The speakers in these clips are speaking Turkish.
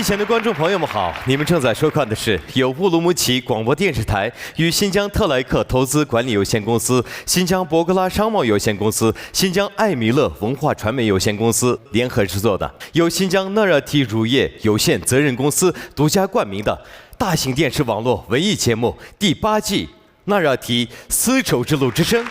机前的观众朋友们好，你们正在收看的是由乌鲁木齐广播电视台与新疆特莱克投资管理有限公司、新疆博格拉商贸有限公司、新疆艾米勒文化传媒有限公司联合制作的，由新疆纳热提乳业有限责任公司独家冠名的大型电视网络文艺节目第8季纳热提丝绸之路之声。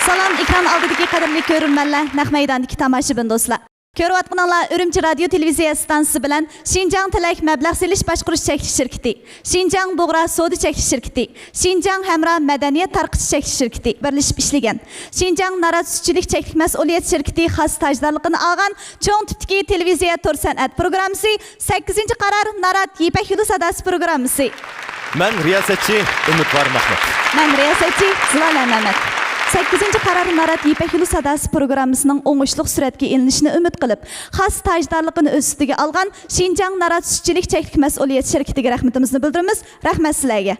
Salam ekran oldidagi qadrli ko'rurmanlar, naq maydondagi tomoshabin do'stlar. Ko'rayotganinglar Urumchi radio televiziya stansiyasi bilan Xinjiang Tilak mablag' selish boshqarish chekli shirkati, Xinjiang Bug'ra savdo chekli shirkati, Xinjiang Hamra madaniyat tarqitish chekli shirkati birlashib ishlagan. Xinjiang Narat sutchilik chekli mas'uliyat shirkati xos tajdorligini olgan cho'ng tipdagi televiziya to'r san'at programmasi 8-qaror Narat Yipak Yuli sadasi programmasi. Ben riyasatchi Umidvar Mahmud. Ben riyasatchi Zilola Mamat. 8-qaror Narat Yipak Yuli sadasi programmasining o'ngishli suratga ilinishini umid qilib, xos tajdorligini o'z ustiga olgan Xinjiang Narat sutchilik chekli mas'uliyat shirkatiga rahmatimizni bildiramiz. Rahmat sizlarga.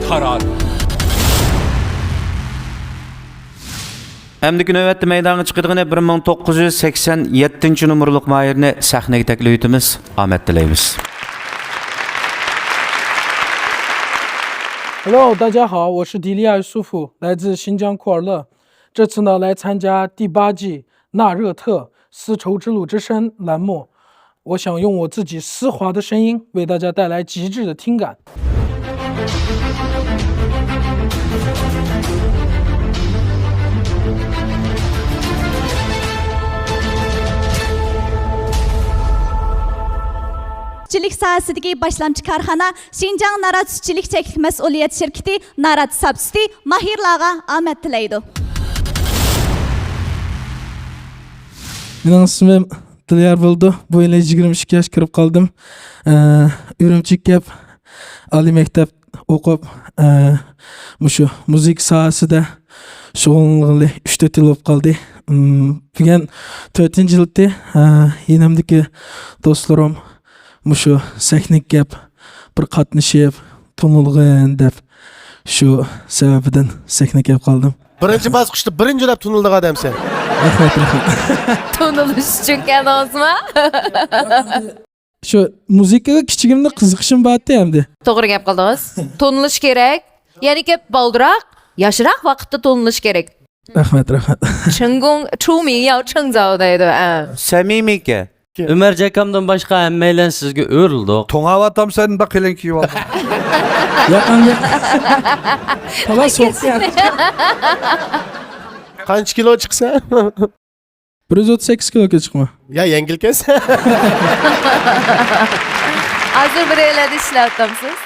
Tarar. Әмдікі нөвәтті мейданға çıqıdığını 1987 numurluq mayırını sahneye təklif etimiz. Ahmet dileyimiz. Hello， 大家好，我是迪利亚苏夫，来自新疆库尔勒。这次呢，来参加第8季纳热特丝绸之路之声栏目。我想用我自己丝滑的声音，为大家带来极致的听感。Sutchilik sohasidagi boshlamchi korxona Xinjiang Narat sutchilik chekli mas'uliyat shirkati Narat Sabsuti mahirlarga omad tilaydi. Mening ismim Dilyar bo'ldi. Bu yil 22 yosh kirib qoldim. Urumchiga kelib, oliy maktab o'qib, mushu muzik sohasida shug'ullanganli 3-4 yil bo'lib qoldi. Bugun 4-yilda yonimdagi do'stlarim mushu sahnaga kelib, bir qatnashib, tunilg'in deb shu sababidan sahnaga kelib qoldim. Birinchi bosqichda birinchilab tunildiq odamsan. Rahmat. Tunilish uchun kanozmi? Shu muzikaga kichigimda qiziqishim bor-da endi. To'g'ri gap qildingiz. Tunilish kerak. Ya'ni ki baldiroq, yoshroq vaqtda tunilish kerak. Rahmat. 成功出名要趁早deydi. Samimiyke. Ömer Cekam'dan başka emmeylen sizge örüldü. Toңavatam sen bak helen ki var. Yaqanga. Tamam so'qqa. Qancha kilo chiqsa? 138 kiloga chiqma. Ya yengilkansan. Hozir bir yerlarda ishlayapsiz.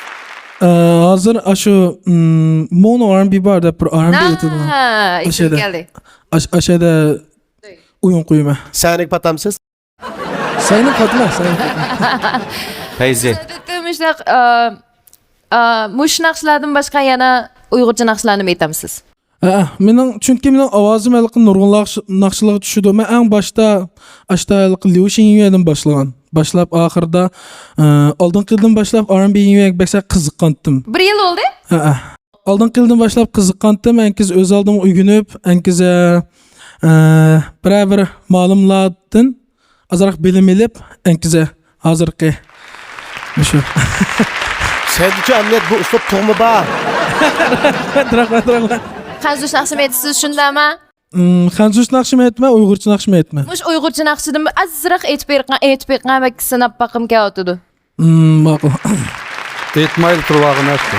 Hozir shu mono R&B bor deb bir R&B aytdim. Ha, ishga keldik. Aşağıda uyun quyma. Sanik patamsiz? Sayını patla. Feyzi. Demişler, mush naqshlardan boshqa yana Uyg'urcha naqshlarni aytamsiz. Çünkü mening ovozim hali nurg'un naqshlarga tushdi. Men eng boshda ashtalık Liu Xingyue'dan boshlagan. Boshlab oxirida oldingidan boshlab R&B yengak baksa qiziqqandim. 1 yil oldu? Oldingidan boshlab qiziqqandim. Enkiz o'z oldim uygunib, enkiz bir ma'lumotdan azroq bilim elib, enkiz hozirgi shu. Sendicha Ahmet bu uslub to'g'mi bor? Rahmat. Qanzush naqshini aytasiz shundami? Qanzush naqshini aytma, Uyg'urcha naqshini aytma. Mush Uyg'urcha naqshidan azroq aytib bergan va sinab baqim kelyapti. Ma'qul. Etmayl turvağını açtı.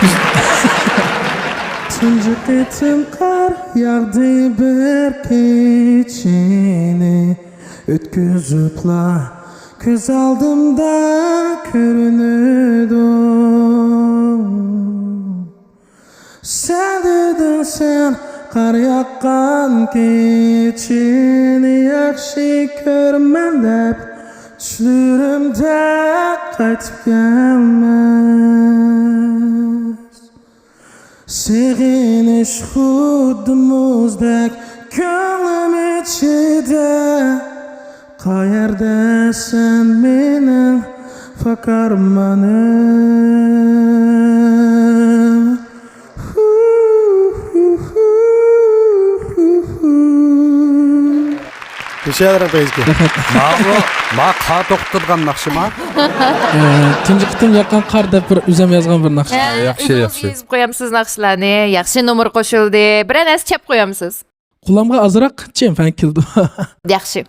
Tunji qitim qar yağdı bir keçini ötküzüpla göz aldımda görünüdü. Sen dedin sen qar yaqqan keçini yaxshi ko'rman deb tushlerimda qaytib kelmas. Seginish xuddi muzdek ko'nglim ichida. Qayerdasan mening faqarmanim. Teşekkür ederim Beyzki. Ma qa to'xtatgan naqshima. Tunji qitim yaqqan qar deb bir üzem yazgan bir naqsh. Yaxshi, yaxshi. Yazib qo'yamsiz naqshlarni, yaxshi nomer qo'shildi. Bir narsa chap qo'yamsiz. Qulamga azroq chenfan keldi. Yaxshi.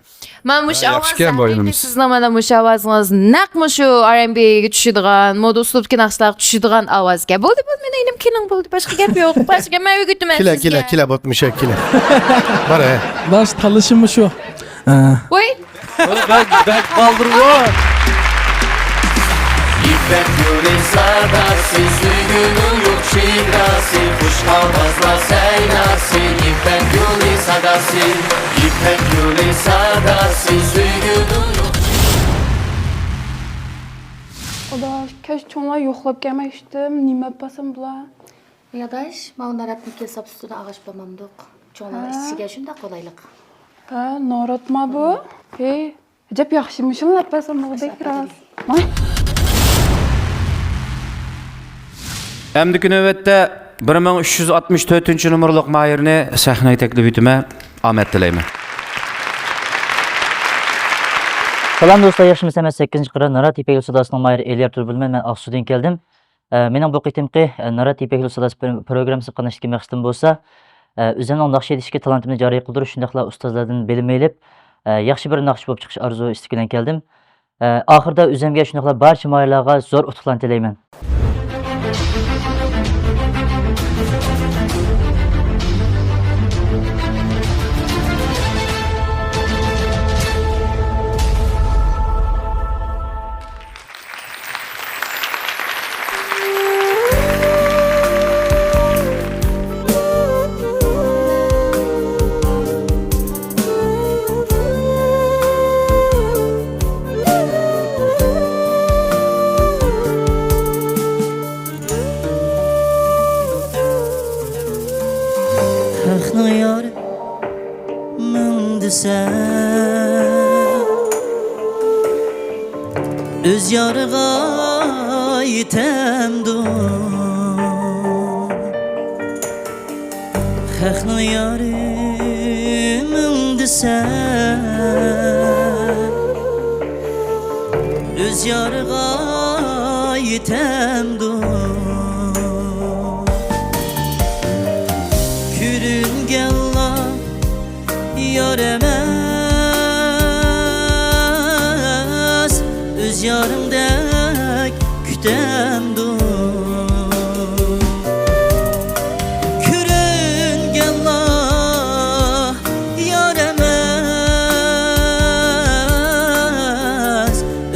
Mana mush yaxshi ekan bu ovoz o'yinimiz. sizni mana mush ovozingiz naq mushu R&B ga tushadigan, moda uslubga naqshlarga tushadigan ovozga. Bo'ldi, meni inim keling bo'ldi. Boshqa gap yo'q. Boshqa men o'g'itaman sizga. Kila botmuşa kila. Var he. Baş tanışımı şu. Voy, Ben kaldırma. İpek yolu sadası, suygunun yok şidrası, kuş havazla seynası. İpek yolu sadası, İpek yolu sadası, suygunun yok. Oda kaç çoğunlar yoxlab gəlmişdim. Nimə basam bular? Yadaş, mağun Arap'ın hesap üstüne ağaç bulmamdık. Çoğunlar işçiге şunda kolaylık. Ha, naratma bu. Hey, acaba yaxşımışım lap basam bu biraz. Ay. Əmdiki növbətdə 1364-cü numurluq mayırını səhnəyə təklif etmə Ahmet diləyimə. Salam dostlar, yaxşımı 8-ci qıra Narat İpek Yol Sadasının mayırı Eliyar Turbulmen, mən Aqsu'dan gəldim. Mening bu qitimki Narat İpek Yol Sadası programısı qanışdiki məqsədim bolsa, üzərimdə naqş edişki talantımı cari qıldırış, şundaqla ustazlardan bilim elib, yaxşı bir naqş olub çıxış arzu istiqilən gəldim. Axırda üzərimə şundaqla barcha mayırlarga zor utuqlan diləyman. Öz yarığa yitemdim Xəxnə yarımındısən Öz yarığa yitemdim Kürün gəlla yar eməz Öz yarımdək kütəmdim Kürün gəlla yar eməz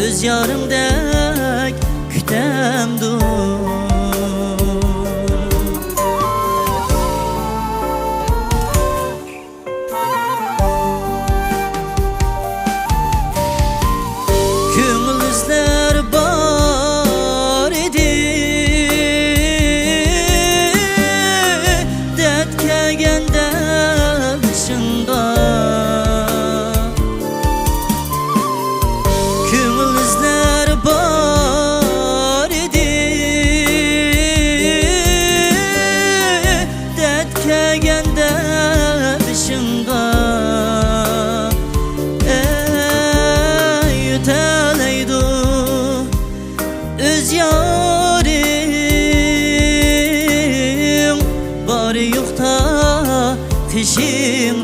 Öz yarımdək kütəmdim peşimdə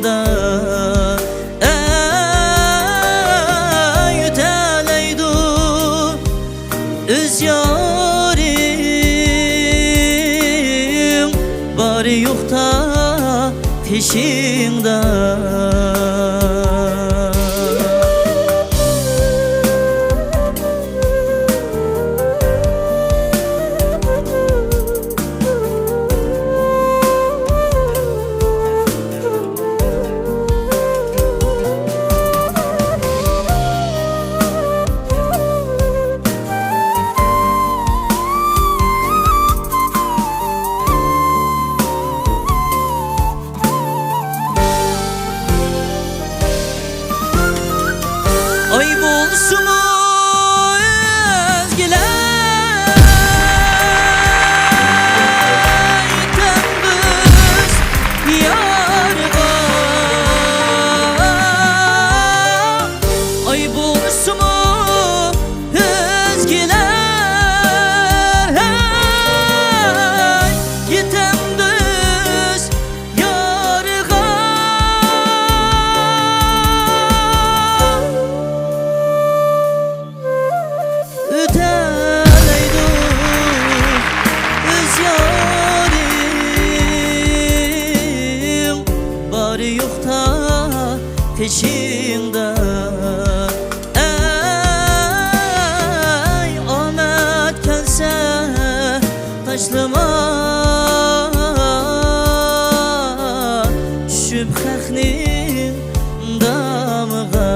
peşimde. Ey omet kelse taşlama şüpheknin damıga.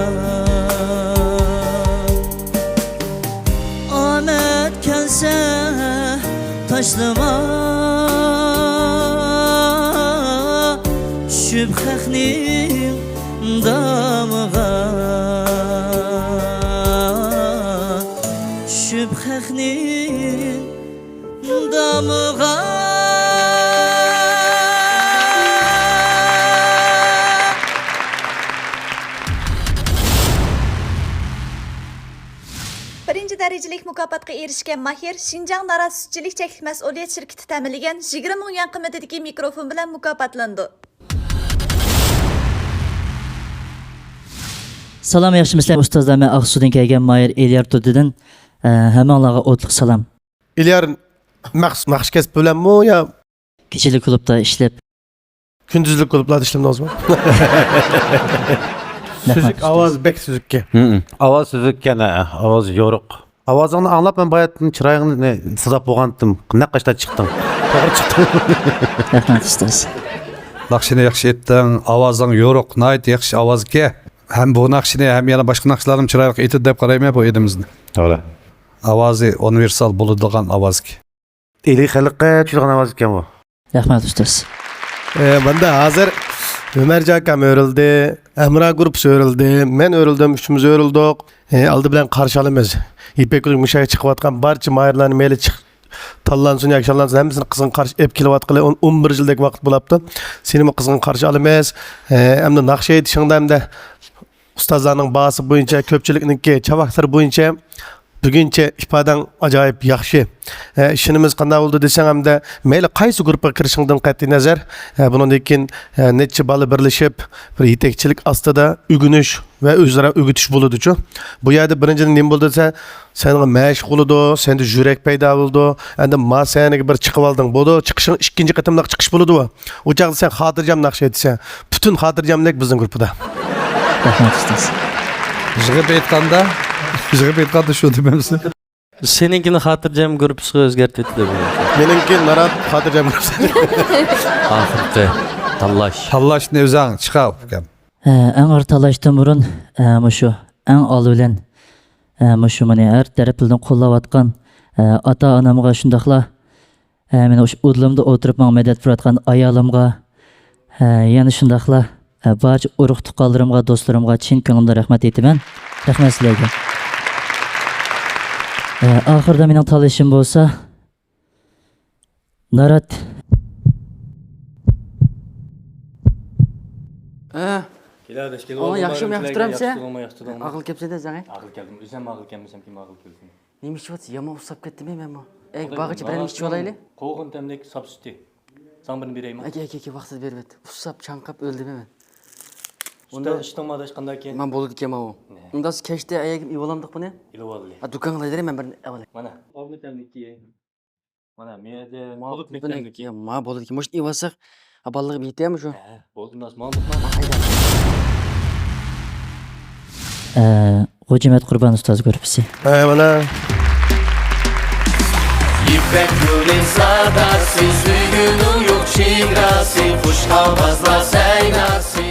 Omet kelse taşlama şüpheknin damıga. Şüpheknin damıga. Birinci dereceli mukofotga erishgan Mahir Şinjan Nara Sütçülük Çeklik Mas'uliyet Şirketi ta'minlagan 20 ming yuan qiymatidagi mikrofon bilan mukofotlandi. Salam yaxshimisizlar ustozlar, men Aqsudan kelgan Mahir Elyar Turdidan. Hammalarga o'tliq salom. Elyar naqsh kasb bilanmi yo Kechilik klubda ishlab, kunduzlik klublarda ishlamda o'zmi? Süzük ovoz bek süzükki. Ovoz süzükken, ovoz yoruq. Ovozingni anglab men bayatdan chiroyingni sizab bo'lgandim. Naqashda chiqding. To'g'ri chiqding. Rahmat ustoz. Naqshini yaxshi etding, ovozing yo'ruq, nayt yaxshi ovozga. Hem bu naqshini hem yana boshqa naqshlarni chiroyli aytib deb qarayman bu edimizni. To'g'ri. Ovozi universal bo'ladigan ovozga. Eli xalqqa tushirgan ovoz ekan bu. Rahmat ustoz. Bunda hozir Ömerci akam örildi, Emrah grup örildi, men örildim, üçümüz örildik. Aldı bilen karşılamaz. İpek Gül'ün müşahı çıkıvatkan barça mayırlarını meyli çık. Tallansın, yakşalansın, hemsini kızın karşı ep kilovatqılı 11 yıldaki vakit bulaptı. Senin o kızın karşı alamaz. Hem de nakşa yetişinde hem de ustazlarının bağısı boyunca, köpçülükniki çavakları boyunca bugünçe ifadan acayip yaxşı. İşinimiz qanday oldu desem hem de meyli qaysı gruppa kirişinden qat'i nazar bunun keyin neçe balı birleşip bir yetekçilik astıda ügünüş ve özara ügütüş buludu. Bu yerde birincinin ne buldu dese senin meşk buludu, sende jürek payda buldu. Endi ma senigi bir çıkıp aldın buldu. Çıkışın ikinci qatımlaq çıkış buludu. O çağda sen xatirjam naqş etsen bütün xatirjamlik bizning gruppada. Rahmat ustoz. Jig'ib aytganda shu demamsiz. Seninkini xotirjam gruppasiga o'zgartirdi bu. Menimki narat xatirjam gruppasi. Oxirgi tanlash. Tanlashni o'zing chiqab ekan. Eng ağır talashdan burun mushu eng ol bilan mushu meni har tarafdan qo'llayotgan ota-onamga shundaqla meni o'sha o'dlimda o'tirib menga madad berayotgan ayolimga yana shundaqla barcha urug' tuqqanlarimga, do'stlarimga chin ko'nglimdan rahmat aytaman. Rahmat sizlarga. Oxirida mening tanlashim bo'lsa Narat. Onu yaxshimi, yaxshi turamsa? Aql kelsa sanga? Aql keldim. O'zim aql kelmasam kim aql kelsin? Nima ishlayapsiz? Yomon usab ketdimi men bu? Bag'ichi bilan ishchi olayli. Qo'g'in tamlik substitute. Sen birini bereymi? Aka, vaqtida berib. Usab chanqab o'ldimi men? Unda ishtimada hech qanday keyin. Men bo'ldi ekanman u. Unda siz kechda ayagim ivolamdiq buni? Ilovalli. Do'konga laydiray men bir avval. Mana, qo'g'in tamlikki. Mana menda bo'lib tamlikki. Ma bo'ldi ekan. Mo'sh ivasak, aballig'i bitaymi shu? Bo'ldi, nasmon. Hojimat Qurban ustoz gruppasi. Mana İpek gülün sadası, sügünün yok şigrası, kuş havazla seynası.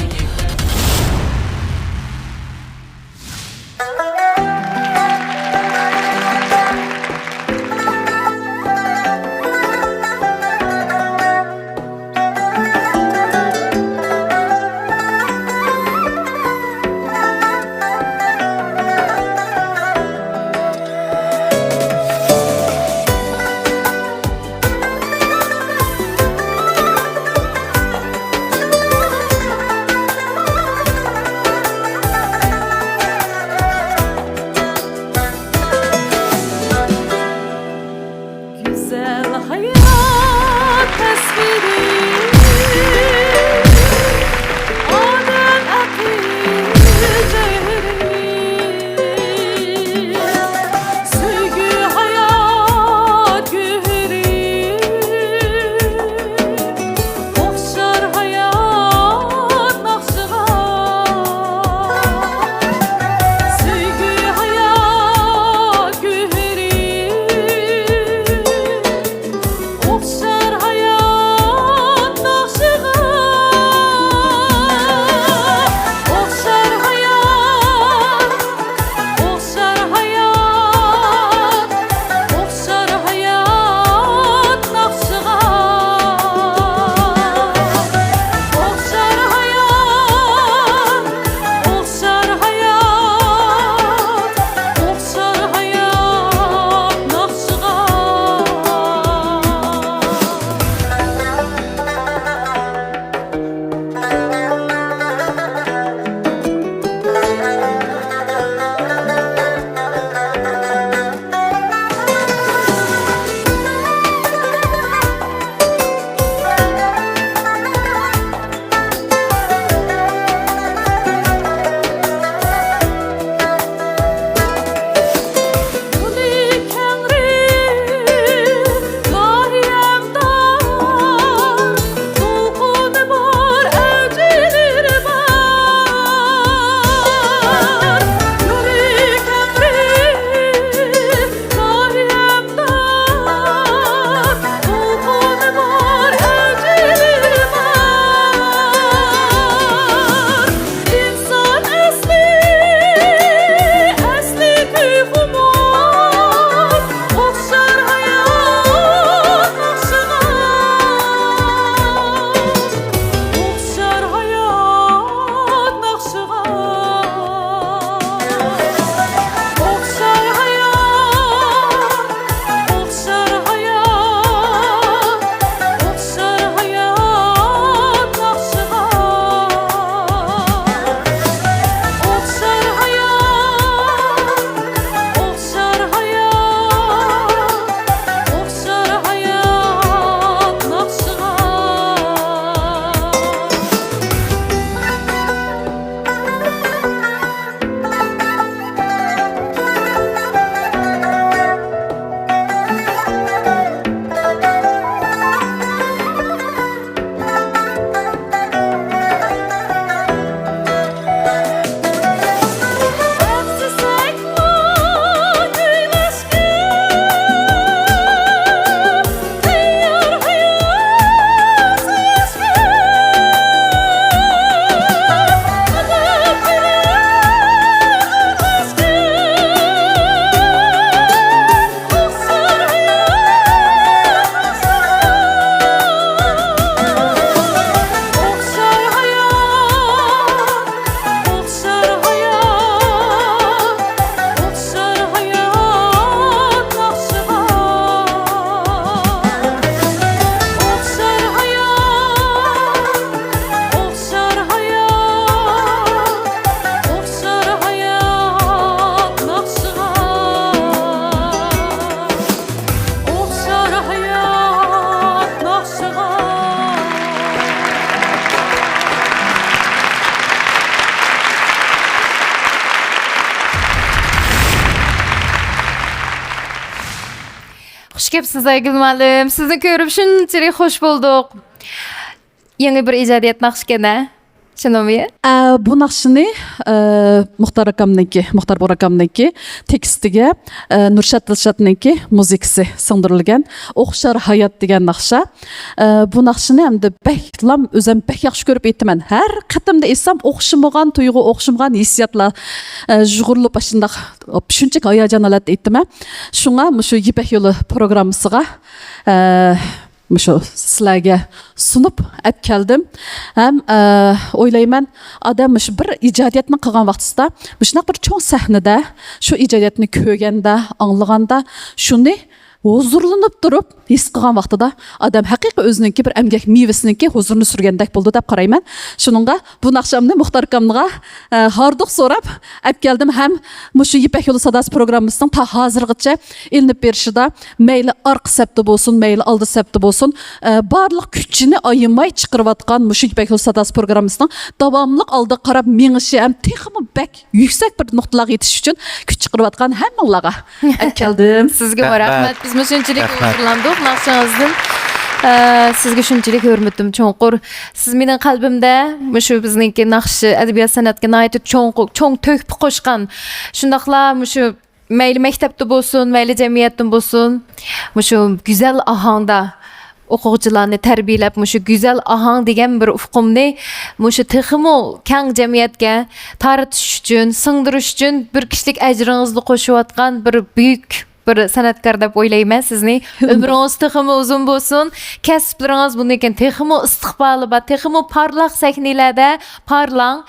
Hoş gelipsiz Aygül müəllim. Sizni görüp şunçalik hoş bulduk. Yeni bir icadiyat naqshkana. Şunumi? Bu naqshini Muxtar akamniki, Muxtar Bor akamniki tekstiga Nurshat Dilshatniki muzikasi singdirilgan. O'xshar hayot degan naqsha. Bu naqshini hamda baklam o'zim bak yaxshi ko'rib aytaman. Har qatimda etsam o'xshamagan tuyg'u, o'xshamagan hissiyotlar jug'urlib shundoq shunchalik hayajon oladi aytaman. Shunga shu Yipak yo'li programmasiga Muşu sizlarga sunib olib keldim. Ham o'ylayman, odam shu bir ijodiyatni qilgan vaqtida, shunaqa bir cho'ng sahnada shu ijodiyatni ko'rganda, anglaganda shuni huzurlanib turib his qilgan vaqtida odam haqiqiy o'zininki bir emgak mevasiniki huzurni surgandek bo'ldi deb qarayman. Shuningga bu naqshamni Muxtar akamga hardiq so'rab olib keldim. Ham shu Yipak yo'li sadasi programmasining ta hozirgacha ilinib berishida mayli orqa sapda bo'lsin, mayli oldi sapda bo'lsin, barliq kuchini ayamay chiqarayotgan shu Yipak yo'li sadasi programmasining davomli oldi qarab mengishi ham texmi bak yuksak bir nuqtalarga yetish uchun kuch chiqarayotgan hammalarga olib keldim. Sizga rahmat. Biz shunchalik huzurlandik naqshangizni. Sizga shunchalik hurmatim cho'nqur. Siz mening qalbimda shu bizningki naqshi adabiyot san'atga nihoyat cho'ng to'kib qo'shgan. Shundaqla shu mayli maktabda bo'lsin, mayli jamiyatda bo'lsin, shu go'zal ahangda o'quvchilarni tarbiyalab, shu go'zal ahang degan bir ufqimni shu texmo kang jamiyatga taritish uchun, singdirish uchun bir kishilik ajringizni qo'shayotgan bir buyuk bir san'atkor deb o'ylayman sizni. Umringiz texmo uzun bo'lsin, kasblaringiz bundan texmo istiqboli va texmo parlaq sahnalarda parlang.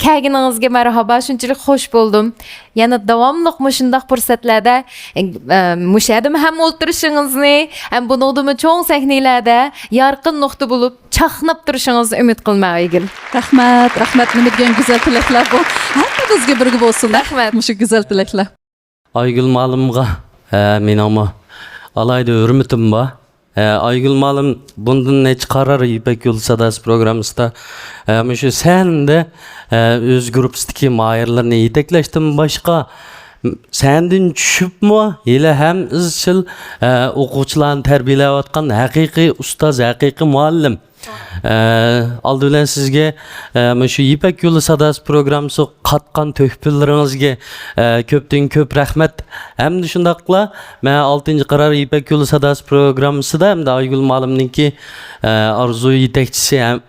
Kelginingizga marhaba, shunchalik xush bo'ldim. Yana davomli shundaq fursatlarda mushadim ham o'ltirishingizni, ham buningdimi cho'ng sahnalarda yorqin nuqta bo'lib chaqnab turishingizni umid qilmayman. Rahmat, rahmat. Nima degan go'zal tilaklar bu. Hammamizga birga bo'lsin. Rahmat. Shu go'zal tilaklar. Aygül müəllimə menama alayda hürmetim var. Aygül müəllim bundan ne çıkarar İpek Yolu Sadası programımızda. Şu sen de öz grupsdaki mahirlerini yetekleştin başka. Senden düşüp mü? Hele hem izçil okuvchilarni tarbiyaleyotgan haqiqiy ustaz, haqiqiy muallim. Aldı bilen sizge şu İpek Yolu Sadası programısı katkan töhpilleringizge köpten köp rahmet. Hem de şundaqla men 6. karar İpek Yolu Sadası programısı da hem de Aygül müəllimninki arzu yetekçisi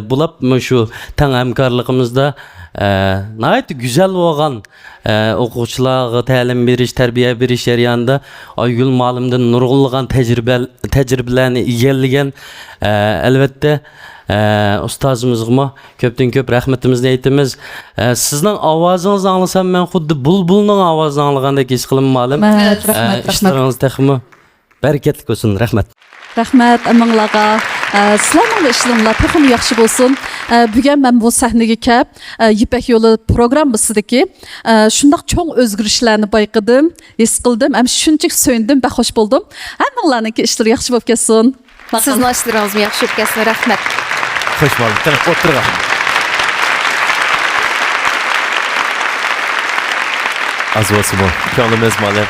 bulap şu tan hamkarlığımızda nayet güzel olan o'quvchilarga ta'lim berish, tarbiya berish jarayonida Aygül müəllimdan nurg'ulg'an tajribalarni egallagan albatta ustozimizga ko'pdan ko'p rahmatimizni aytamiz. Sizning ovozingizni anglasam men xuddi bulbulning ovozini anglagandek his qilaman. Rahmat. İşlaringiz texmi barakatli bo'lsin. Rahmat. Rahmat amanglarga. Sizlarning ishlaringlar texmi yaxshi bo'lsin. Bugun men bu sahnaga kelib, Yipak yo'li programmasidagi shundoq cho'ng o'zgarishlarni bayqadim, his qildim, ham shunchalik so'yindim, baxo'sh bo'ldim. Hammanglarningki ishlari yaxshi bo'lib ketsin. Sizning ishlaringiz yaxshi bo'lib ketsin. Rahmat. Hoş bulduk. Qani o'tirgan. Azvası bu. Ko'nglimiz ma'lum.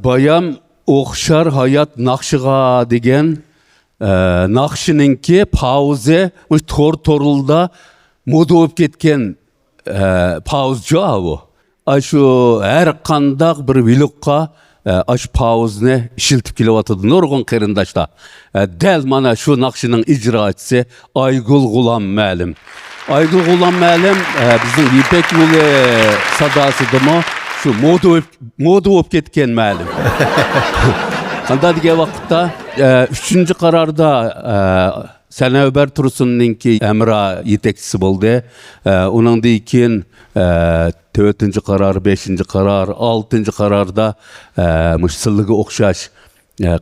Bayam o'xshar hayot naqshiga degan naqshininki pauze to'rtilda moda bo'lib ketgan pauzjo bu. Shu har qandaq bir viliqqa aş pauzni ishiltib kelyotdi nurg'un qarindoshlar. Dal mana shu naqshining ijrochisi Aygül G'ulom müəllim. Aygül G'ulom müəllim bizning Yipak yo'li sadosidami şu moda bo'lib ketgan müəllim. Qanday degan vaqtda 3. qarorda Sanobar Tursunninki Emra yetekchisi bo'ldi. Uningdan keyin 4. qarar, 5. qarar, 6. qarorda silliga o'xshash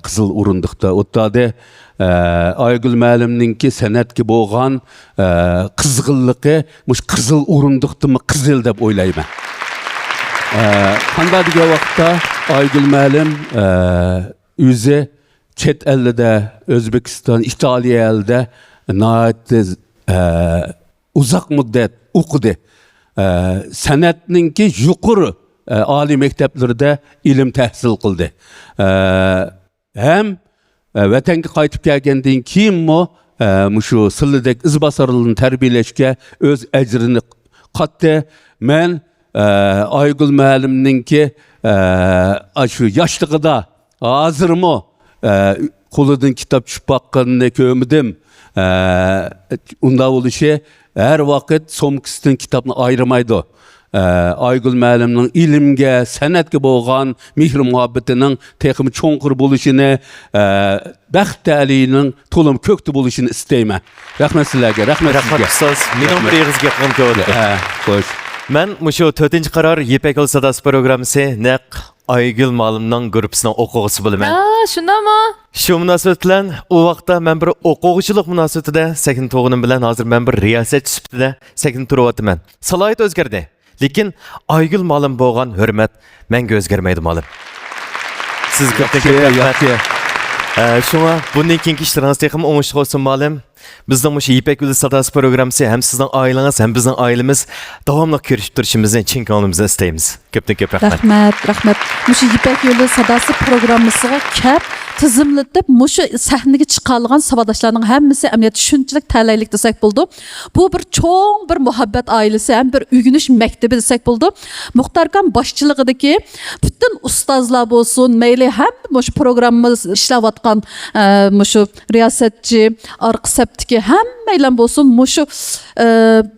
qizil o'rindiqda o'tadi. Aygül müəllimninki san'atga bo'lgan qizg'inligi qizil o'rindiqdimi qizil deb o'ylayman. Qanday degan vaqtda Aygül müəllim o'zi chet elda O'zbekiston, Italiya elda nihoyat uzoq muddat o'qidi. San'atninki yuqori Ali mekteplerinde ilim tahsil kıldı. Hem vatanga qaytib kelgandan keyinmi shu Sillidek izbasarlığını terbiyeleşke öz ecrini qatdi. Men Aygül müəllimninki şu yaşlıqda hazırmı qo'lidan kitap tushib baqqanini ko'rdim. Unda bo'lishi her vaqt somkisidan kitapni ayırmaydı. Aygül müəllimning ilmga, san'atga bo'lgan mehr muhabbatining texmi cho'nqir bo'lishini, baxt ta'lining to'lim ko'kti bo'lishini istayman. Rahmat sizlarga, rahmat sizga. Rahmat ustoz. Mening bir ig'iz gapim ko'rdi. Xo'sh. Men mushu 4-qarar Ipak Yo'li sadasi programmasi naq Aygül müəllimning gruppasining o'quvchisi bo'laman. Shundami? Shu munosabat bilan u vaqtda men bir o'quvchilik munosabatida sakin to'g'anim bilan hozir men bir riyosatchi sifatida sakin turyapman. Salohiyat o'zgardi. Lekin Aygül müəllim bo'lgan hurmat menga o'zgarmaydi müəllim. Siz ko'p rahmat. Şuna bundan keyingi ishlaringiz texim o'ngishli bo'lsin müəllim. Bizning mushu Ipak Yo'li sadasi programmasi ham sizning oilangiz ham bizning oilamiz davomli ko'rishib turishimizni chin ko'nglimizdan istaymiz. Ko'p rahmat. Rahmat. Mushu Ipak Yo'li sadasi programmasiga kap tizimlatib mushu sahnaga chiqargan savodashlarning hammasi amaliyotda shunchalik talaylik desak bo'ldi. Bu bir cho'ng bir muhabbat oilasi ham bir uyg'unish maktabi desak bo'ldi. Muxtarkam boshchiligidagi butun ustozlar bo'lsin, mayli ham mushu programmamiz ishlayotgan mushu riyosatchi, orqa saptiki hammaylar bo'lsin, mushu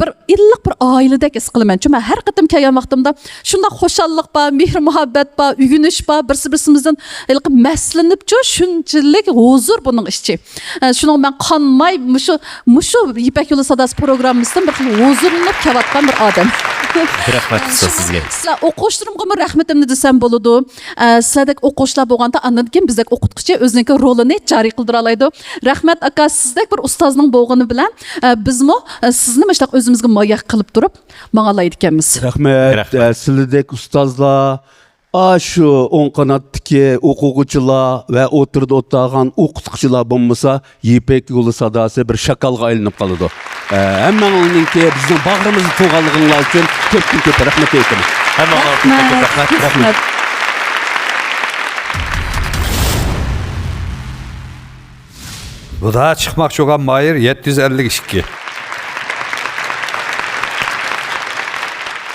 bir illiq bir oiladek his qilaman. Chunki men har qatim kelgan vaqtimda shunday xushallik bor, mehr muhabbat bor, uyg'unish bor, birsimizdan maslanib shunchalik huzur buning ichi. Shuni men qonmay mushu Ipak Yo'li sadasi programmasidan bir huzurlanib kelayotgan bir odam. Rahmat sizga. Sizlar o'quvchilarimga rahmatimni desam bo'ladi. Sizlardek o'quvchilar bo'lganda andan keyin bizdek o'qituvchi o'zining rolini joriy qildira oladi. Rahmat aka, sizdek bir ustozning bo'lgani bilan bizmi sizni mana shunaqa o'zimizga moyak qilib turib mang'alaydi ekanmiz. Rahmat. Sizlardek ustozlar, şu on qanatdagi o'quvchilar va o'tirda o'tirgan o'qituvchilar bo'lmasa, Ipak Yo'li sadasi bir shakalga aylanib qoladi. Hamma ularningki bizning bag'rimizni to'g'anliginglar uchun ko'p rahmat aytaman. Hammaga ko'p rahmat. Bu da çıkmak çok an Mahir 752.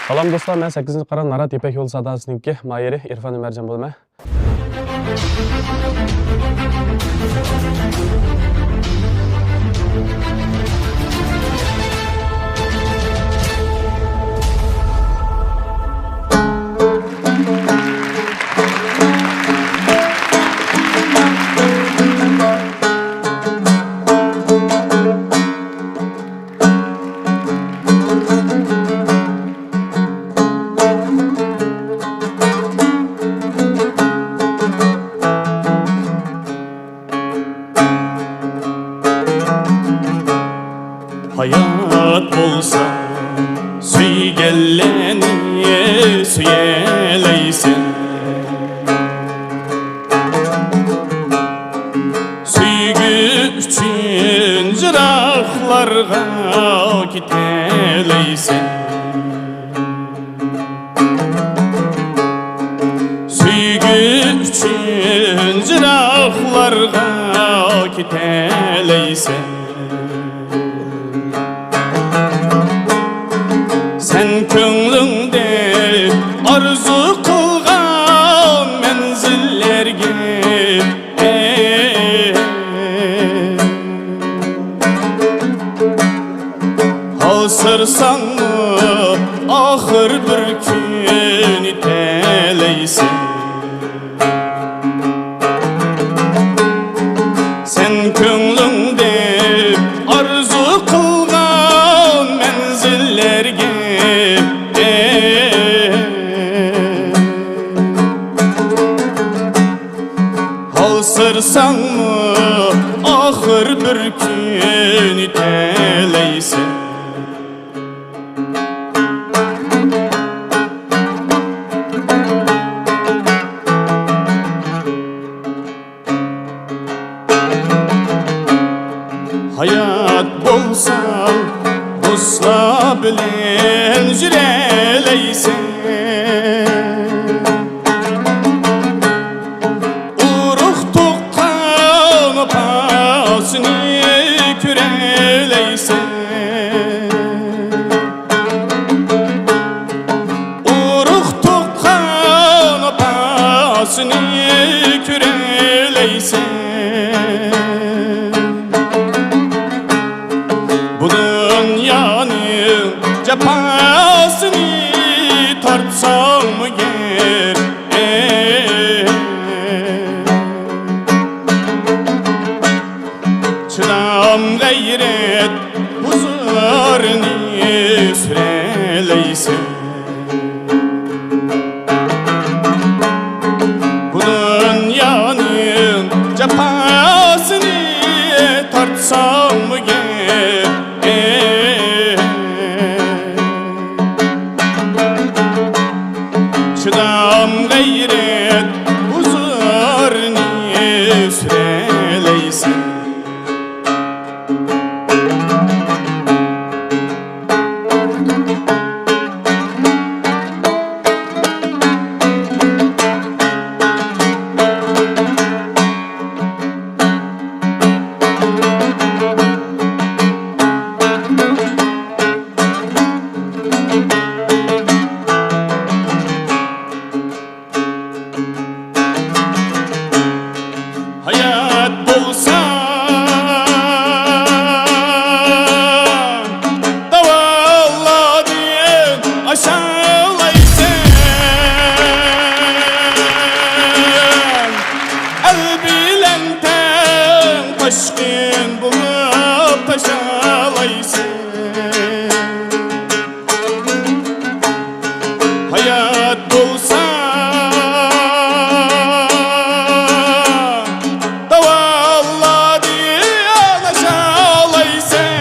Salam dostlar, men 8-qaran Narat Ipak Yo'li sadasininki Mahiri Irfan Umarjon bo'laman. Hayat olsa süygeleni süyeleysin, süygü üçün cıraqlarga giteleysin, süygü üçün cıraqlarga giteleysin. Sen köңlüңde arzu kılgan menzillerge Hasırsan mı ahır bir gün iteleysin, sen köңlüңde arzu kılgan menzillerge Hasırsan mı ahır bir gün iteleysin. Hayat bolsa dostlar bilen jüreleysin, Uruk tuqqan apasını küreleysen Bu dünyanın cepasını tartsan mı ger Çınam gayret huzurunu süreleysen Bu dünyanın cepasını tartsam mı ger Çınam gayret huzurunu süreleysen Hayat bulsa Davalla diyen aşağılaysan El bilenden taşkın bulup taşalaysan Hayat bulsa Davalla diyen aşağılaysan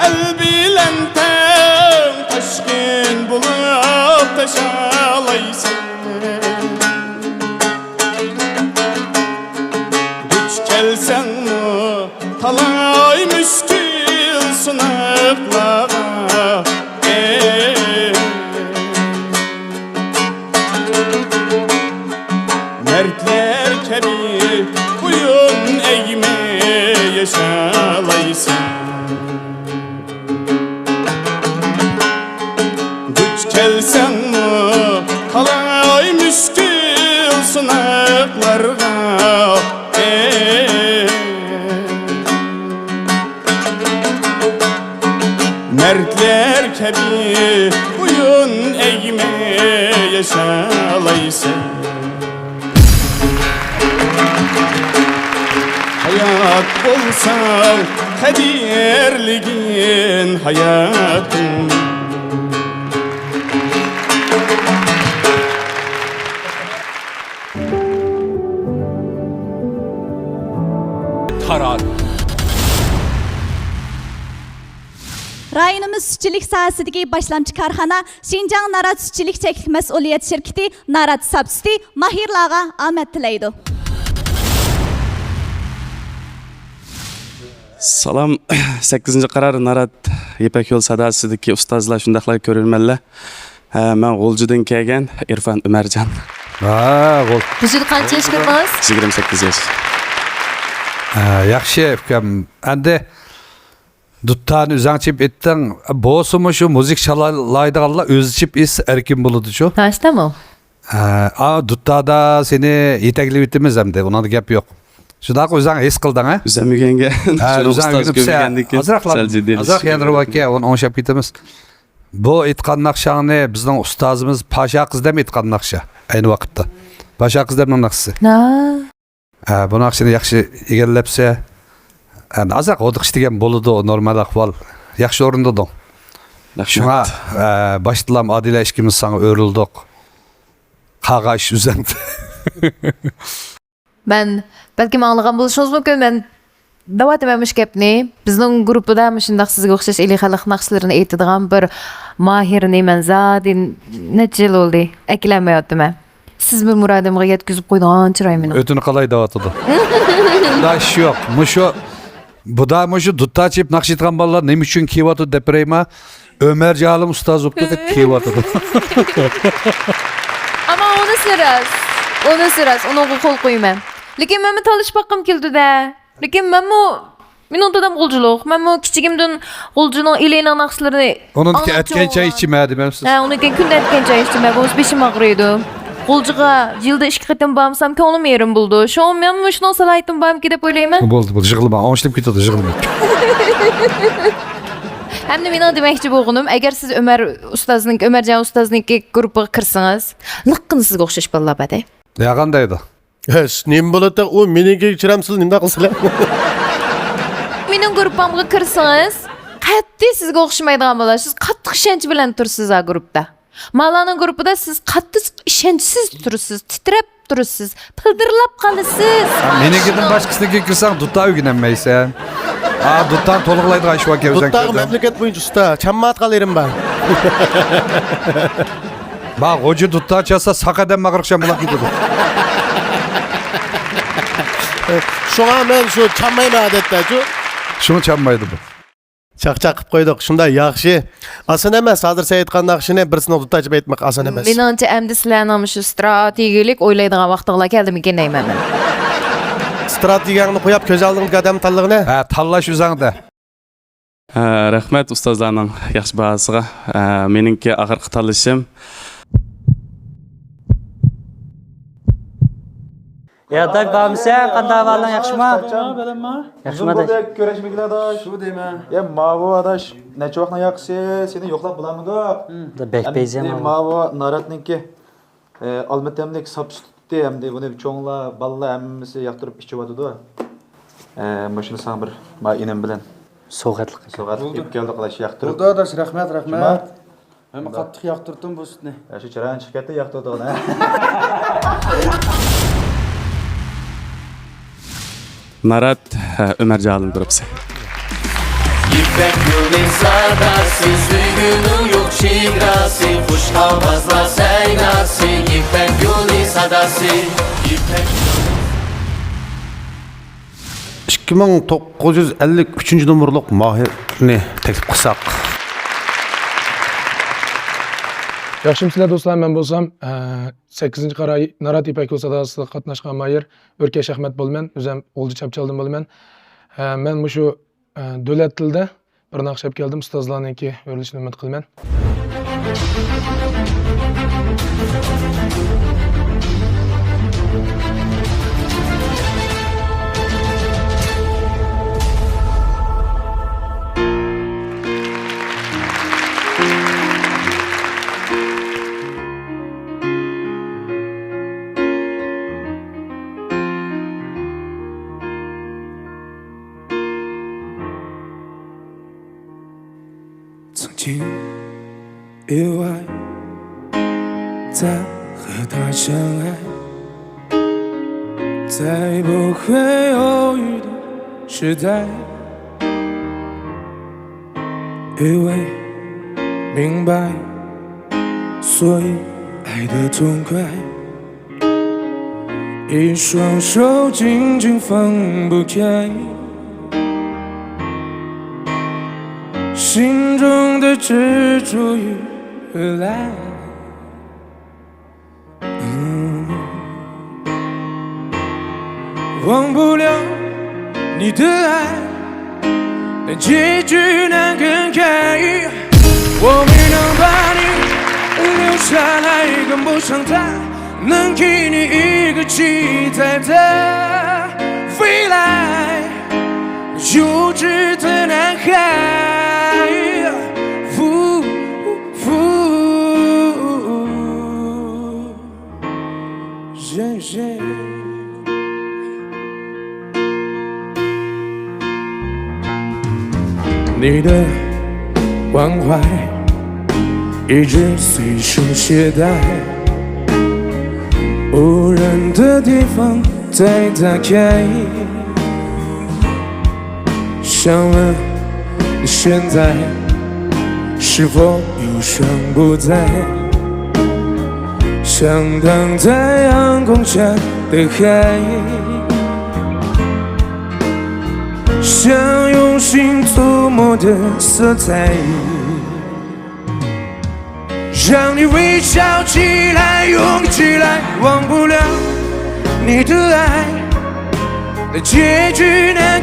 El bilenden taşkın bulup taşalaysan Güç kelsen mi talay müşkil sınıflara Mertler kebi buyun eğme yaşalaysan Güç kelsen mi talay müşkil sınıflara Mertler kebi buyun eğme yaşalaysan Hayat bulsan kaderligin hayatın Karar. Rayonimiz sütçülük sahasidagi başlamchi korxona Şinjan Narat Sütçülük Çeklik Mas'uliyet Şirketi Narat Sapsiti mahirlarga omad tilaydi. Salam 8 qarar Narat Ipek Yol Sadasidagi ustozlar shundaqlar ko'rilmanlar. Men G'o'ljidan kelgan Irfan Umarjon. G'o'l. Siz qancha yosh kirdingiz? 28 yosh. Yaxshi ukam. Endi Duttan üzangchip etding. Bo'simi shu muzik chalaydiganlar o'zi chip es erkin bo'ladi shu. Tashdimi? Duttada seni yeteklib etimiz hamda undan gap yo'q. Shundoq o'zing his qilding ha? Uzamaganga. Azroq yanrib aka uni o'nshab ketamiz. Bu aytgan naqshani bizning ustozimiz Pasha qizdam aytgan naqsha ayni vaqtda. Pasha qizdamning naqsi. Bu naqshini yaxshi egallabsa azroq o'diqish degan bo'ladi, normal ahvol. Yaxshi o'rinda. Shunga boshlam Adila ishkimiz sana o'rildik. Qag'ash uzang. Ben belki anlagan buluşunuz mümkün. Ben davet ememiş gapni. Bizning grupda shundoq sizga o'xshash eli xalq naqshlarini aytadigan bir mahirni men zadin necha yil oldi eklamayaptim. Siz bir muradimga yetkazib qo'ygan chiroyimni. O'tini qalay davatidi. Dash yo'q. Mushu buda mushu duttachib naqsh etgan bolalar nima uchun kelyapti deb berayman. Ömer Jalim ustoz bo'lib kelyapti. Ama onu sıras. Ona qo'l qo'yman. Lekin men tanishib boqqim keldi-da. Lekin men ondan golculuk. Men kichigimden golcuning elena naqshlarini. Onunki etken çay içmedi ben siz. Ha, onunki kunda etken çay içdim. O'z beshim og'riydi. Golcuga yilda 2 qatam borsam ko'nglim yerim bo'ldi. Shu men shuni salaytim bormki deb o'ylayman. Bo'ldi, yig'ilma. Onishib ketadi, yig'ilma. Hem de men demoqchi bo'lganim, agar siz Ömercan ustozniki guruhiga kirsangiz, liqqini sizga o'xshash bolalar bada. Ya qanday edi? Nim bo'ladi, u meniga chiramsiz, nima qilsizlar? Mening guruhimga kirsangiz, qattiq sizga o'xshamaydigan bolalar. Siz qattiq ishonch bilan tursiz a guruhda. Malaning guruhida siz qattiq ishonchsiz tursiz, titrab tursiz, pildirlab qolasiz. Menikidan boshqasiga kirsang, dutta o'rganmaysan. Duttan to'liqlaydigan ish vaqti o'zing. Dutta mamlakat bo'yicha usta, chammat qalerim bor. Bak hoca dutta çalsa sakadan mağırıkşan bulak gidiyordu. Şuna ben şu çammayma adette şu. Şunu çalmaydı bu. Çaq-çaq qilib qo'ydik. Shunda yaxshi. Asan emas, hozir sen aytgan naqshini birisini dutachib aytmoq asan emas. Menimcha endi sizlarning shu strategiyalik o'ylaydigan vaqtinglar keldimikin deyman men. Strategiyangni qo'yib ko'z oldingizga odam tanlig'ini. Ha, tanlash o'zingda. Rahmat ustozlarning yaxshi bahosiga. Meningki oxirgi tanlashim Ya tak bamsen qanday ahvoling yaxshimi? Yaxshimi adash? Ko'rishmaglar adash. Shu deyman. Ya mavo adash, necha vaqtdan yaxshi seni yo'qlab bilamidi? Bek bezem. Mavo Naratniki almatamlik substitutdi hamda buni cho'nglar, balalar hammasi yoqtirib ichib o'tadi. Mashina san bir ma inim bilan So'g'atliq. So'g'atliq keldi qilish yoqtirib. Bo'ldi adash, rahmat. Hamma qattiq yoqtirdim bu sutni. Shu chiran chiqatda yoqtirdi. Narat Ömercan'ın grupsi. İpek yolun sadası, sürgünün yok şigrası, kuş havazla seynası, İpek yolun sadası, İpek 2953 numurluq Mahirni teklif qilsak. Yaxshimsizlar do'stlar, men bo'lsam 8-qara Narat İpek Yol sadasida qatnashgan Mahir O'rkash Ahmad bo'lman, o'zim Oldi Chapchaldan bo'laman. Men shu davlat tilida bir naqsh olib keldim, ustozlarniki o'rilishini umid qilaman.意外再和他相爱，在不会犹豫的时代，以为明白，所以爱得痛快，一双手紧紧放不开，心中的执着越来，忘不了你的爱，但结局难更改。我没能把你留下来，跟不上他，能给你一个期待的未来，幼稚的男孩。你的关怀一直随身携带，无人的地方再打开，想问你现在是否忧伤不在？想当在阳光下的海，像用心涂抹的色彩，让你微笑起来，勇起来，忘不了你的爱，的结局难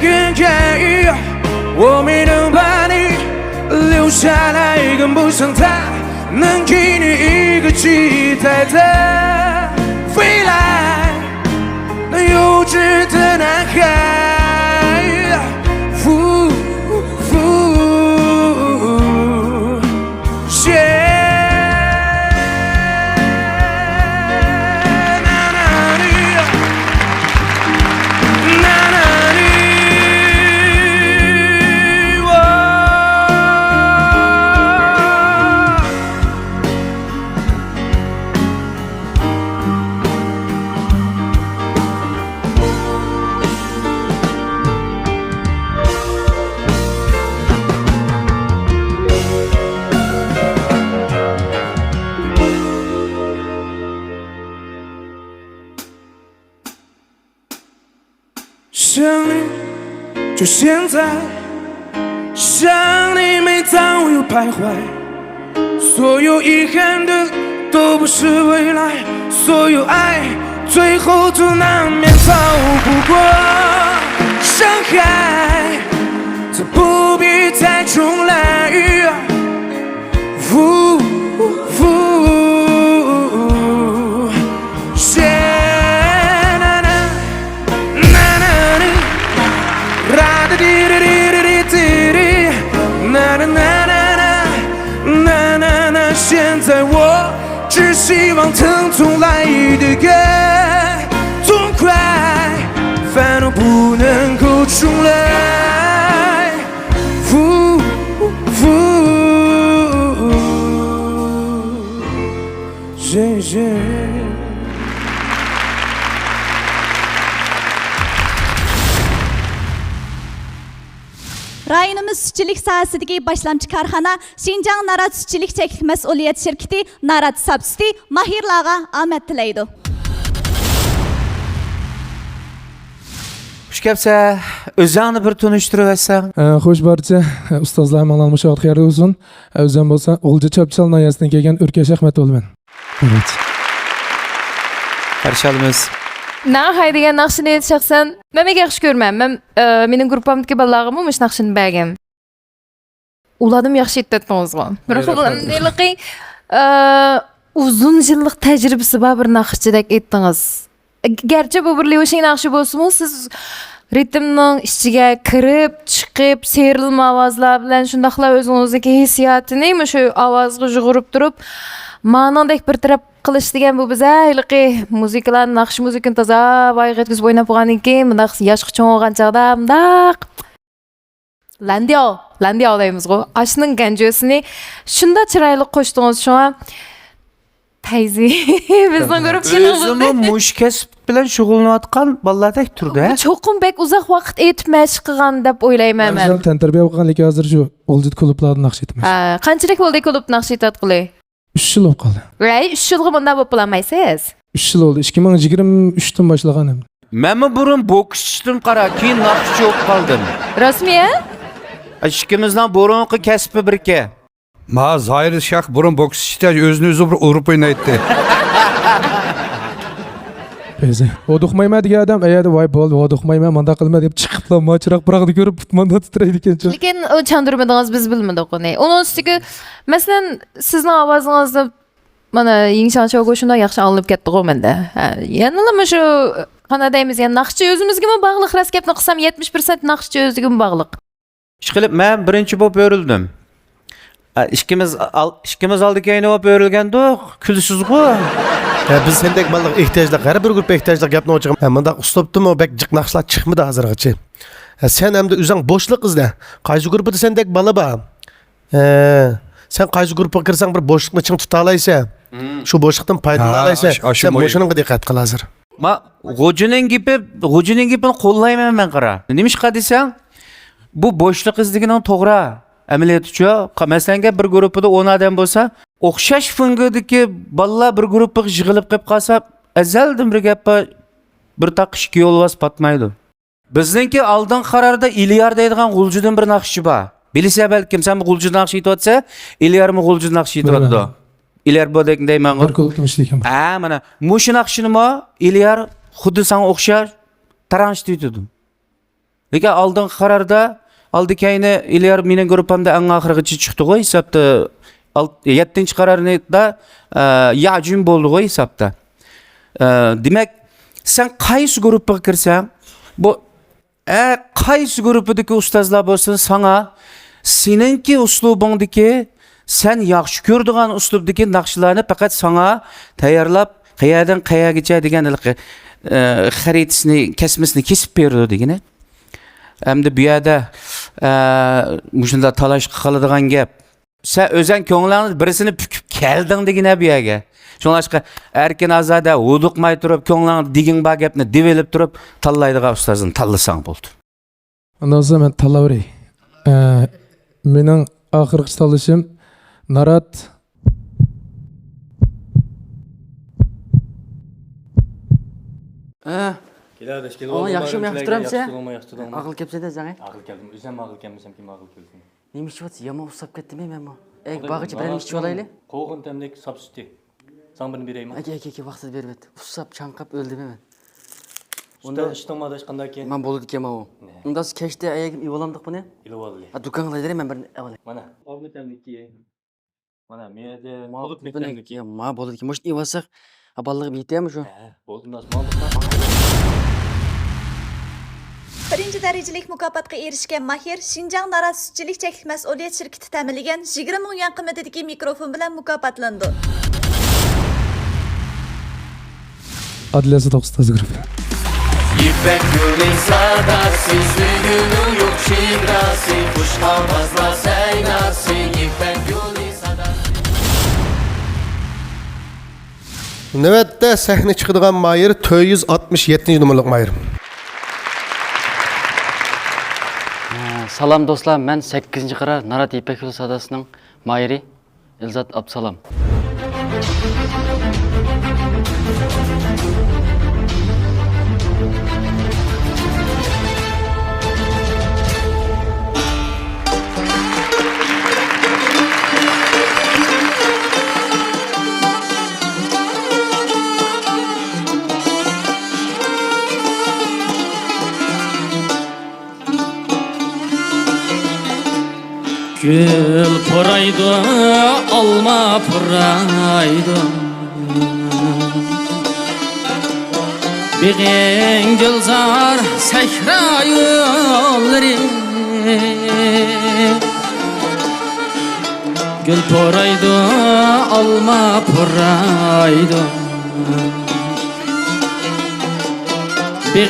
我没能把你留下来，跟不上他能给你一个期待的未来，那幼稚的男孩，想你，就现在，想你每当我又徘徊，所有遗憾的都不是未来，所有爱最后都难免逃不过伤害，这不必再重来。现在我只希望疼痛来得更痛快，烦恼不能够重来。谢谢。Rayonimiz sütçülük sohasidagi boshlamchi korxona Şinjan Narat Sütçülük Cheklik Mas'uliyat Şirketi Narat Sapsiti mahirlarga omad tilaydi. Xush kelibsan. O'zingni bir tunishtirib aytsan. Xo'sh barcha ustozlar malolmush xayr olsun. O'zim bo'lsa O'lja Chopchal noyasidan kelgan Urkash Ahmato'lman. Evet. Qarşalımız. Na haydigan naqshini shaxsan men yaxshi ko'rman. Men mening guruppamdagi bolalarga mush naqshini bergan. Ularni yaxshi aytdingiz-ku. Biroq ularning uzun yillik tajribasi bor bir naqshchidak aytdingiz. Gerçi bu bir Levşin naqshi bo'lsa-mu, siz ritmning ichiga kirib, chiqib, serilma ovozlar bilan shundaqla o'zingizdagi hissiyotini shu ovozga jug'urib turib, ma'nodek bir taraf qilish degan bu bizayliqi muzikalar, naqsh muzikani toza boyga yetkazib o'ynab qo'ygandan keyin bundaq yoshga cho'ng bo'lgan chog'da bundaq landiyo deymiz-ku. Ashning ganjosini shunda chiroyli qo'shdingiz shu an. Teyze bizden görüp Özümü muş kesip bilen şugullanayotgan bolalardek turdi. Çoqum bek uzoq vaqt etib mashq qilgan deb o'ylayman men. Ben tantarbiya o'qiganlik hozir shu O'lja klublarida naqsh etamiz. Qanchalik bo'ldi klub naqsh etayotgili? 3 yil bo'lib qoldi. 3 yilga bunda bo'lib qolmaysiz? 3 yil oldu. 2023 dan boshlaganım. Men burun bokschidim qara, keyin naqshchi bo'lib qoldim. Rasmiy? Ikkimizdan burunqi kasbi birga. Ma Zahir Şah burun boksçıda özünü özü urup oynaydı. Beze. Oduqmayma degan adam ayada voy bol oduqmayma manda qilma deb chiqib mochiroq biroqni ko'rib manda titraydi ekan. Lekin o chandurmadingiz biz bilmadik uni. Onun ustiga masalan sizning ovozingizni mana Yingshan Show shunda yaxshi anglab ketdi-ku menda. Yana shu qana deymiz, yani naqshchi o'zimizga bog'liq, ras gapni qilsam 70% naqshchi o'ziga bog'liq. Ishqilib men birinchi bo'lib o'rildim. İkimiz aldık yayını hop örülgendik, külsüz-ku. Biz sendek balıq ihtiyaçlıq, her bir grup ihtiyaçlıq yapma o çıqım. Manda ustopdu mu bek cık naqshlar çıkmadı hazırgıçı. Sen hem de üzən boşluq izle. Qaysı grupda sendek bala ba. Sen qaysı gruppa kirsan bir boşluqni çın tutalaysa, şu boşluqdan faydalanaysa, sen boşunun diqqat qil hazır. Ma G'ojining gapini qo'llayman men qara. Nimishqa desang, bu boshliq izligining to'g'ri. Ameliyat uchun, masalan, bir guruhda 10 odam bo'lsa, o'xshash fungidagi bolalar bir guruhga yig'ilib qolib qolsa, azaldan bir gapga bir taqish ikki yo'lvas patmaydi. Bizningki oldin qarorda Ilyar deydigan G'uljidan bir naqshchi bor. Bilsa balkim sen bu G'ulji naqsh aytayotsa, Ilyarmi G'ulji naqsh aytayotdi. Ilyar bodek deyman. Bir ko'kimish ekan. Mana mush naqshinimi Ilyar xuddi senga o'xshash taranch deydi. Lekin oldin qarorda aldı kayını iler menin gruppamda en ahırgıcı çıktı koy hesapta 7. kararını da yacun boldu koy hesapta. Demek sen kayısı gruppa kirsen bu kayısı gruppudaki ustazlar bolsun sana seninki uslubundaki sen yaxşı gördüğün uslubdaki nakşılarını fakat sana tayarlap qayadan qayagacha degan xaritasini kesmasini kesib berdi degani. Hamda bu yerda mushunda talash qiladigan gap. Sen o'zing ko'nglingni birisini pukib kelding degani bu yerga. Shunlashqa erkin azada uduqmay turib ko'nglingni degin ba gapni develib turib tanlaydigan ustozni tanlasang bo'ldi. Ondan sonra ben talavray. Mening oxirgi tanlashim Narat Ona yaxshi yaxshiramsa? Aql kelsa-da zang. Aql keldim. O'zim aql kelmasam kim aql kelsin. Nima ish qilyapsiz? Yomon ushlab ketdimi men bu? Ey, bag'ichi bilan ish olayli. Qo'g'in tamdek substitute. Sen birini beraymi? Aka, vaqtida berib et. Uslab chanqab o'ldimi men? Unda ishtimada hech qanday keyin. Men bo'ldi ekanman u. Unda siz kechda ayagim ivolamdiq buni? Ilovadi. Ha, do'konga men birini olay. Mana, olmi tamdiki. Mana, menda bo'lib tamdiki. Ma bo'ldi ekan. Mo'sh ivasak, aballig'i bitaymi shu? Bo'ldi, nosmonlikdan. Birinci derecelik mukofotga erishgan Mahir Şinjan Nara Sütçilik Çeklik Mas'uliyet Şirketi ta'minlagan 20 ming yuan qiymatidagi mikrofon bilan mukofotlandi. Adliya Sadoq ustozi grupi. İpek gülün sadası, suyunun yok şigrası, kuş havazla seynası, İpek gülün sadası. Növətdə səhnə çıxıdığan Mahir 467 numaralı Mahir. Salam dostlar, men 8-ci qarar Narat İpek Yolu Sadasının Mahiri İlzat Absalam. Gül pıraydı, alma pıraydı. Bir gülzar sehra yolları. Gül pıraydı, alma pıraydı. Bir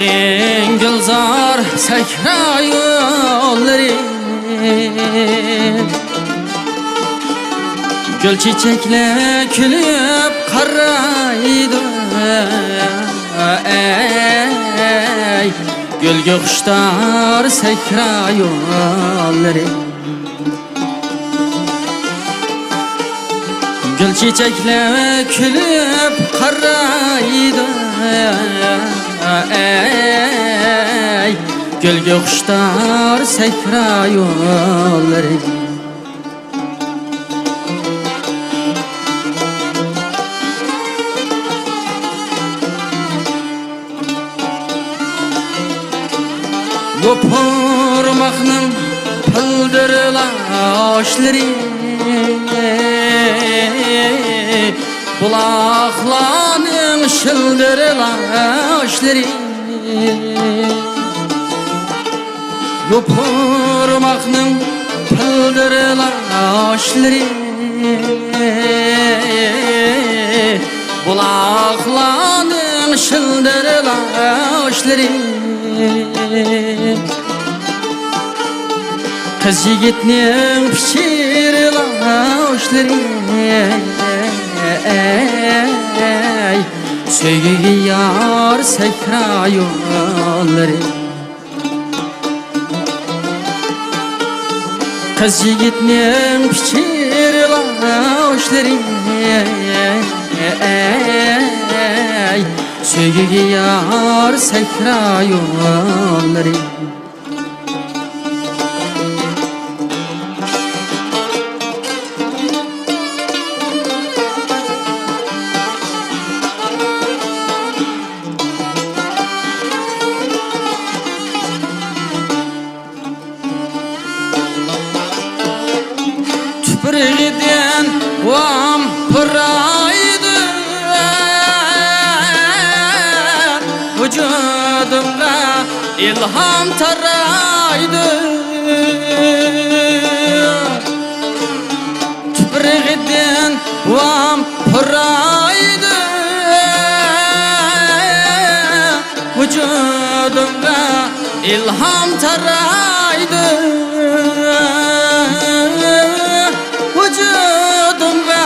gülzar sehra yolları. Gül çiçekle külüp karaydı. Ey gül gökuşlar sekra yolları. Gül çiçekle külüp karaydı. Ey gül gökuşlar sekra yolları. Koparmakның pıldırlaşları, kulaklarının şıldırlaşları. Koparmakның pıldırlaşları, kulaklarının şıldırlaşları. Kız yigitning pişirilaşları. Söygü yar sekra yolları. Kız yigitning pişirilaşları. Söygü yar sekra yolları. Tüprüğüden vam pıraydı Vücudumda ilham taraydı Tüprüğüden vam pıraydı Vücudumda ilham taraydı Vücudumda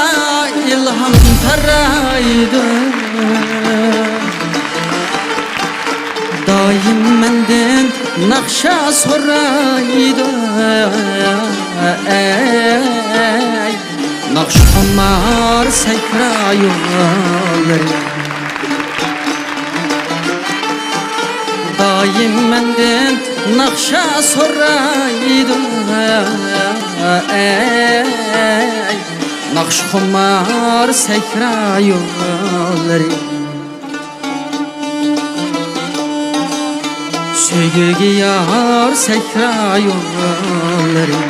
ilham taraydı Daim menden nakşa soraydı Ey nakş kumar sekrayolları Daim menden nakşa soraydı Ey nakş kumar sekrayolları Söygüge yar sekrayolları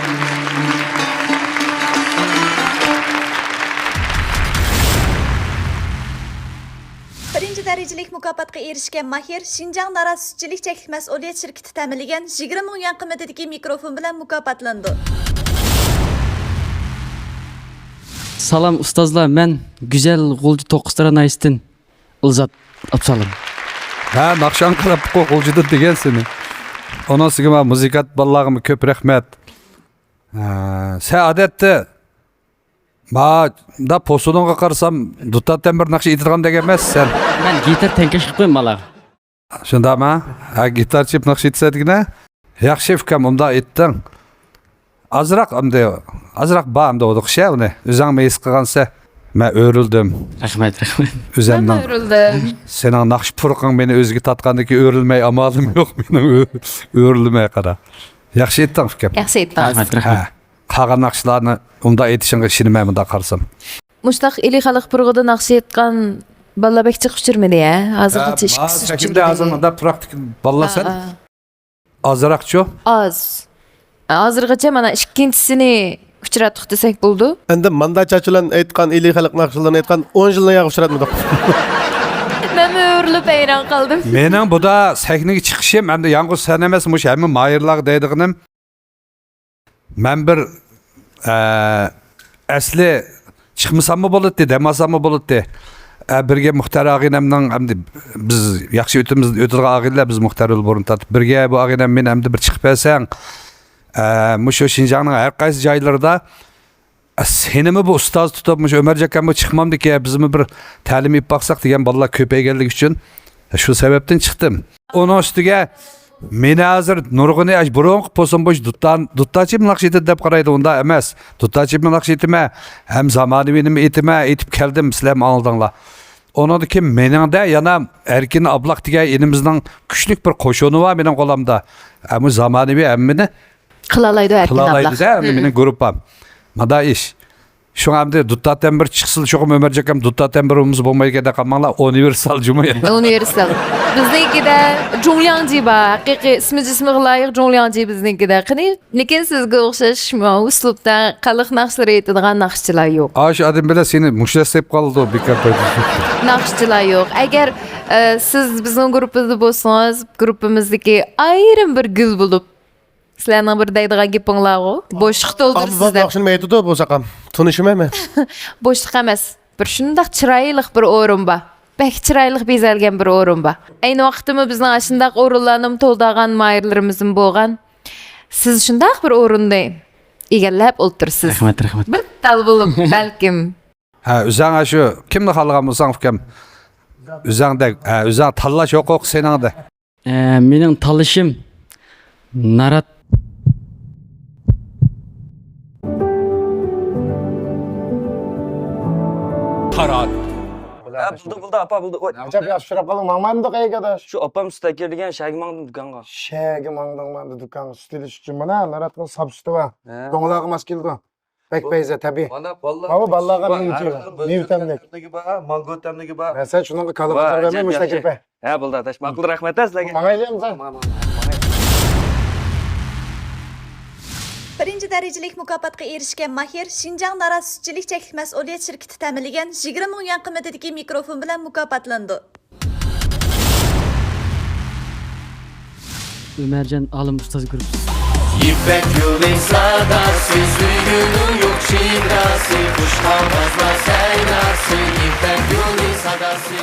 Birinci dereceli mukofotga erishgan Mahir Şinjan Nara Sütçilik Cheklik Mas'uliyet Şirketi ta'minlagan 20 ming yuan qiymatidagi mikrofon bilan mukofotlandi. Salam ustazlar, ben güzel golcu toqıstıran ayıstin Ilzat Absalım. Ha, Nakşan qarab qo'quvchidir degan seni. Onasiga musikat ballag'im ko'p rahmat. Sen odatda da posudonga qarasam duttatdan bir naqsh aytadigan degan emassan. Ben gitar tenkesh qilib qo'ymalar. Shundami? Ha, gitar chep naqsh aytsadigina. Yaxshi fikam unda aytding. Azroq bamda o'qish uni. O'zing mes qilgansa men o'rildim. Rahmat. O'zimdan. Öyrüldüm. Senin naqsh purqing meni o'ziga tatgandiki o'rilmay amalim yo'q mening o'rilmay qara. Yaxshi aytding fikam. Yaxshi aytdingiz. Ha. Qolgan naqshlarni unda aytishingga ishonmayman bunda qarasam. Mushtaq ili xalq purg'ida naqsh aytgan ballabek chiqib turmadi ya. Hozirgacha Shakilda hozirda praktik ballasan. Azroqchu? Az. Hozirgacha mana ikkinchisini uchratdik desak bo'ldi. Endi manda chachilan aytgan ili xalq naqshlarni aytgan 10 yildan yo'q uchratmadik. Men o'rlib hayron qoldim. Mening bu da sahnaga chiqishim hamda yolg'iz sen emas, mush hamma mayirlar deydiganim. Men bir asli chiqmasammi bo'ladi, demasammi bo'ladi. Birga Muxtar og'inamning hamda biz yaxshi o'tirgan og'inlar biz Muxtar o'lborini tatib birga bu og'inam men hamda bir chiqib qolsang, mushu Şinjanning har qaysi joylarida senimi bu ustoz tutib mush Ömerjak akamga chiqmamdiki bizmi bir ta'lim olib baqsaq degan bolalar ko'payganligi uchun shu sababdan chiqdim. Onun ustiga meni hozir nurg'uni burunqi po'sin bo'sh duttachim naqsh etdi deb qaraydi, unda emas. Duttachim naqsh etma, ham zamonaviyni etma, etib keldim sizlar oldinglar. Onadaki meningda yana Erkin Ablaq degan elimizning kuchli bir qo'shini bor mening qo'limda. Ama zamonaviy hammani Qilalaydi Erkin Ablaq. Qilalaydi mening guruhim. Mada ish. Şu hamda duttatdan bir chiqsin, şu Ömerjak am duttatdan bir umuz bo'lmayganda qolmanglar, universal jumay. Universal. Biznikida Jonglangji bor. Haqiqiy ismi loyiq Jonglangji biznikida. Qani, lekin sizga o'xshash uslubda qaliq naqshlar aytadigan naqshchilar yo'q. Aş adam bilan seni mushtlab qoldi o bekor. Naqshchilar yo'q. Agar siz bizning guruhimizda bo'lsangiz, guruhimizdagi ayrim bir gul bo'lib sizlarning bir deydigan gapinglar o. Bo'shliq to'ldirsizlar. Amma shuni aytdi bo'lsaqam, tunishimayman. Bo'shliq emas. Bir shunday chiroyli bir o'rin bor. Bek chiroyli bezalgan bir o'rin bor. Ayni vaqtda bizning shunday o'rinlarni to'ldirgan mayirlarimizning bo'lgan. Siz shunday bir o'rinda egallab o'tirsiz. Rahmat. Bir tal bo'lib balkim. Ha, o'zing shu kimni xohlagan bo'lsang fikam. O'zing tanlash huquqi seningda. Mening tanlashim Narat Karar. Buldu apa buldu. Acaba yaşırap kalın mamam da kaygadaş. Şu apam sütü degan şagimangni dukanğa. Şagimangni dukanğa sütü düştü bana. Naratın sabıstı var. Doğulağı maskildi. Pek beyze tabi. Baba ballağa benim için. Ne utanmak? Mango temligi bor. Ben sen şunun kalıplar vermem müstakil be. Ha buldu ataş. Maqul rahmat sizlarga. Mangaylayım sen. Birinci derecəlik mükafotga erişgan mahir Şinjan Nara Sütçilik Çeklik Məsuliyyət şirketi təminləgan 20 ming yuan qiymatidagi mikrofon bilan mukofotlandi. Ömercan Alım Ustaz grubu. İpek yolu sadası, suyunu yok şidrası, kuş havazla seynası, İpek yolu sadası.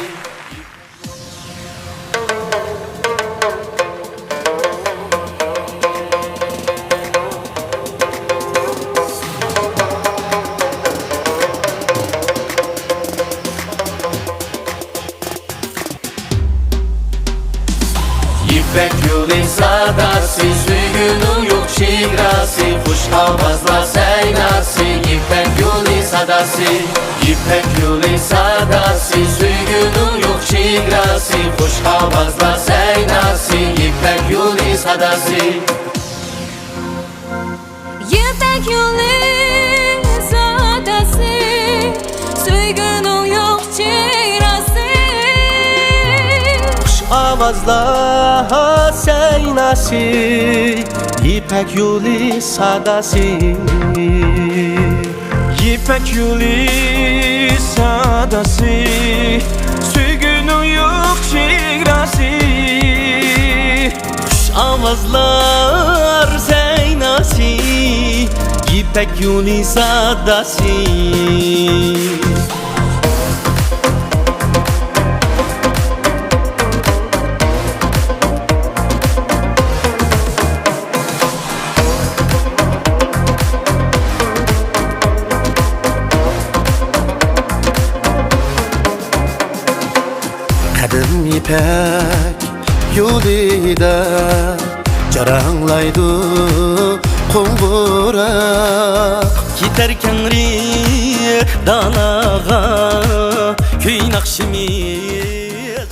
İpek yolu sadası, suyunu yok şidrası, kuş havazla seynası, İpek yolu sadası. İpek yolu sadası, suyunu yok şidrası, kuş havazla seynası, İpek yolu sadası. İpek yolu sadası, suyunu yok şidrası. Avazla seynası, İpek yolu sadası. İpek yolu sadası, suyunu yok şigrası. Kuş avazlar seynası, İpek yolu sadası. Qadim ipek yolida jaranglaydi qo'ng'uroq ketarkan dalaga kuy naqshimiz